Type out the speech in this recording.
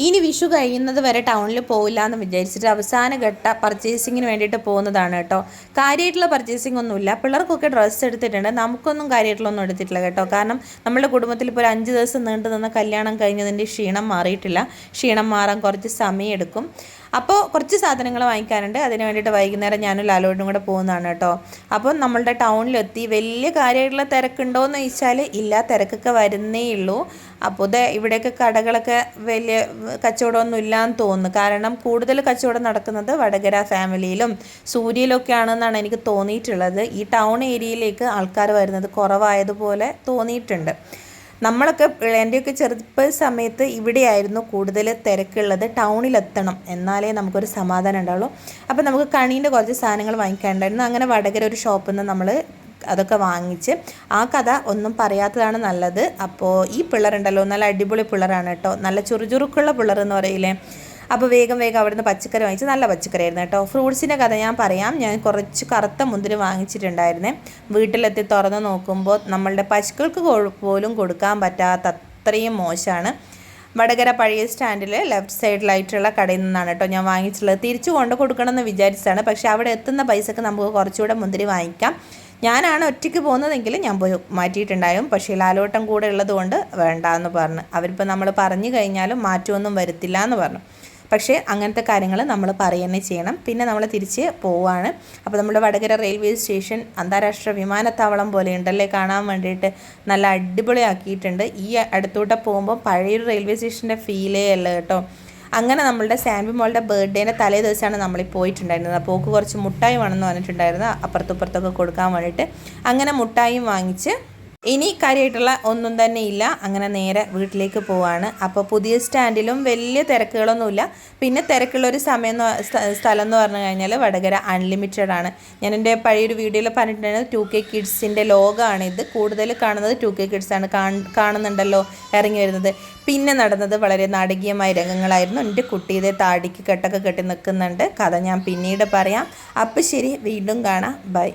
ഇനി വിഷു കഴിയുന്നത് വരെ ടൗണിൽ പോകില്ല എന്ന് വിചാരിച്ചിട്ട് അവസാന ഘട്ട പർച്ചേസിങ്ങിന് വേണ്ടിയിട്ട് പോകുന്നതാണ് കേട്ടോ. കാര്യമായിട്ടുള്ള പർച്ചേസിംഗ് ഒന്നുമില്ല. പിള്ളേർക്കൊക്കെ ഡ്രസ്സ് എടുത്തിട്ടുണ്ട്, നമുക്കൊന്നും കാര്യമായിട്ടുള്ളൊന്നും എടുത്തിട്ടില്ല കേട്ടോ. കാരണം നമ്മുടെ കുടുംബത്തിൽ ഇപ്പോൾ ഒരു 5 ദിവസം നീണ്ടു നിന്ന കല്യാണം കഴിഞ്ഞതിൻ്റെ ക്ഷീണം മാറിയിട്ടില്ല. ക്ഷീണം മാറാൻ കുറച്ച് സമയമെടുക്കും. അപ്പോൾ കുറച്ച് സാധനങ്ങൾ വാങ്ങിക്കാനുണ്ട്. അതിന് വേണ്ടിയിട്ട് വൈകുന്നേരം ഞാനും ലാലോട്ടും കൂടെ പോകുന്നതാണ് കേട്ടോ. അപ്പോൾ നമ്മളുടെ ടൗണിലെത്തി. വലിയ കാര്യമായിട്ടുള്ള തിരക്കുണ്ടോ എന്ന് ചോദിച്ചാൽ ഇല്ല, തിരക്കൊക്കെ വരുന്നേ ഉള്ളൂ. അപ്പോൾ ഇവിടെയൊക്കെ കടകളൊക്കെ വലിയ കച്ചവടമൊന്നും ഇല്ലയെന്ന് തോന്നുന്നു. കാരണം കൂടുതൽ കച്ചവടം നടക്കുന്നത് വടകര ഫാമിലിയിലും സൂര്യയിലൊക്കെ ആണെന്നാണ് എനിക്ക് തോന്നിയിട്ടുള്ളത്. ഈ ടൗൺ ഏരിയയിലേക്ക് ആൾക്കാർ വരുന്നത് കുറവായതുപോലെ തോന്നിയിട്ടുണ്ട്. നമ്മളൊക്കെ എൻ്റെയൊക്കെ ചെറുപ്പ സമയത്ത് ഇവിടെയായിരുന്നു കൂടുതൽ തിരക്കുള്ളത്. ടൗണിലെത്തണം എന്നാലേ നമുക്കൊരു സമാധാനം ഉണ്ടാവുള്ളൂ. അപ്പോൾ നമുക്ക് കണീൻ്റെ കുറച്ച് സാധനങ്ങൾ വാങ്ങിക്കാനുണ്ടായിരുന്നു. അങ്ങനെ വടകര ഒരു ഷോപ്പിൽ നിന്ന് നമ്മൾ അതൊക്കെ വാങ്ങിച്ച്, ആ കഥ ഒന്നും പറയാത്തതാണ് നല്ലത്. അപ്പോൾ ഈ പിള്ളേരുണ്ടല്ലോ നല്ല അടിപൊളി പിള്ളേരാണ് കേട്ടോ. നല്ല ചുറുചുറുക്കുള്ള പിള്ളേർ എന്ന് പറയില്ലേ. അപ്പോൾ വേഗം അവിടുന്ന് പച്ചക്കറി വാങ്ങിച്ച്, നല്ല പച്ചക്കറി ആയിരുന്നു കേട്ടോ. ഫ്രൂട്ട്സിൻ്റെ കഥ ഞാൻ പറയാം. ഞാൻ കുറച്ച് കറുത്ത മുന്തിരി വാങ്ങിച്ചിട്ടുണ്ടായിരുന്നേ. വീട്ടിലെത്തി തുറന്ന് നോക്കുമ്പോൾ നമ്മളുടെ പശുക്കൾക്ക് പോലും കൊടുക്കാൻ പറ്റാത്ത അത്രയും മോശമാണ്. വടകര പഴയ സ്റ്റാൻഡിൽ ലെഫ്റ്റ് സൈഡിലായിട്ടുള്ള കടയിൽ നിന്നാണ് കേട്ടോ ഞാൻ വാങ്ങിച്ചിട്ടുള്ളത്. തിരിച്ചു കൊണ്ട് കൊടുക്കണമെന്ന് വിചാരിച്ചതാണ്. പക്ഷേ അവിടെ എത്തുന്ന പൈസക്ക് നമുക്ക് കുറച്ചുകൂടെ മുന്തിരി വാങ്ങിക്കാം. ഞാനാണ് ഒറ്റയ്ക്ക് പോകുന്നതെങ്കിൽ ഞാൻ പോയി മാറ്റിയിട്ടുണ്ടായും. പക്ഷേ ലാലോട്ടം കൂടെ ഉള്ളത് കൊണ്ട് വേണ്ടാന്ന് പറഞ്ഞു. അവരിപ്പോൾ നമ്മൾ പറഞ്ഞു കഴിഞ്ഞാലും മാറ്റമൊന്നും വരുത്തില്ല എന്ന് പറഞ്ഞു. പക്ഷേ അങ്ങനത്തെ കാര്യങ്ങൾ നമ്മൾ പറയുകയും ചെയ്യണം. പിന്നെ നമ്മൾ തിരിച്ച് പോവുകയാണ്. അപ്പോൾ നമ്മുടെ വടകര റെയിൽവേ സ്റ്റേഷൻ അന്താരാഷ്ട്ര വിമാനത്താവളം പോലെ ഉണ്ടല്ലേ, കാണാൻ വേണ്ടിയിട്ട് നല്ല അടിപൊളിയാക്കിയിട്ടുണ്ട്. ഈ അടുത്തോട്ട് പോകുമ്പോൾ പഴയൊരു റെയിൽവേ സ്റ്റേഷൻ്റെ ഫീലേ അല്ല കേട്ടോ. അങ്ങനെ നമ്മളുടെ സാൻവി മോളുടെ ബർത്ത്ഡേൻ്റെ തലേ ദിവസമാണ് നമ്മൾ പോയിട്ടുണ്ടായിരുന്നത്. അപ്പോൾ ഓക്ക് കുറച്ച് മുട്ടായി വേണമെന്ന് പറഞ്ഞിട്ടുണ്ടായിരുന്നു, അപ്പുറത്തുപ്പുറത്തൊക്കെ കൊടുക്കാൻ വേണ്ടിയിട്ട്. അങ്ങനെ മുട്ടായും വാങ്ങിച്ച് ഇനി കാര്യമായിട്ടുള്ള ഒന്നും തന്നെ ഇല്ല. അങ്ങനെ നേരെ വീട്ടിലേക്ക് പോവാണ്. അപ്പോൾ പുതിയ സ്റ്റാൻഡിലും വലിയ തിരക്കുകളൊന്നുമില്ല. പിന്നെ തിരക്കുള്ളൊരു സ്ഥലം എന്ന് പറഞ്ഞു കഴിഞ്ഞാൽ വടകര അൺലിമിറ്റഡ് ആണ്. ഞാൻ എൻ്റെ പഴയൊരു വീഡിയോയിൽ പറഞ്ഞിട്ടുണ്ടായിരുന്നത് 2K കിഡ്സിൻ്റെ ലോഗമാണിത്. കൂടുതൽ കാണുന്നത് 2K കിഡ്സാണ്. കാണുന്നുണ്ടല്ലോ ഇറങ്ങി വരുന്നത്. പിന്നെ നടന്നത് വളരെ നാടകീയമായ രംഗങ്ങളായിരുന്നു. എൻ്റെ കുട്ടിയുടെ താടിക്ക് കെട്ടൊക്കെ കെട്ടി നിൽക്കുന്നുണ്ട്. കഥ ഞാൻ പിന്നീട് പറയാം. അപ്പോൾ ശരി, വീണ്ടും കാണാം. ബൈ.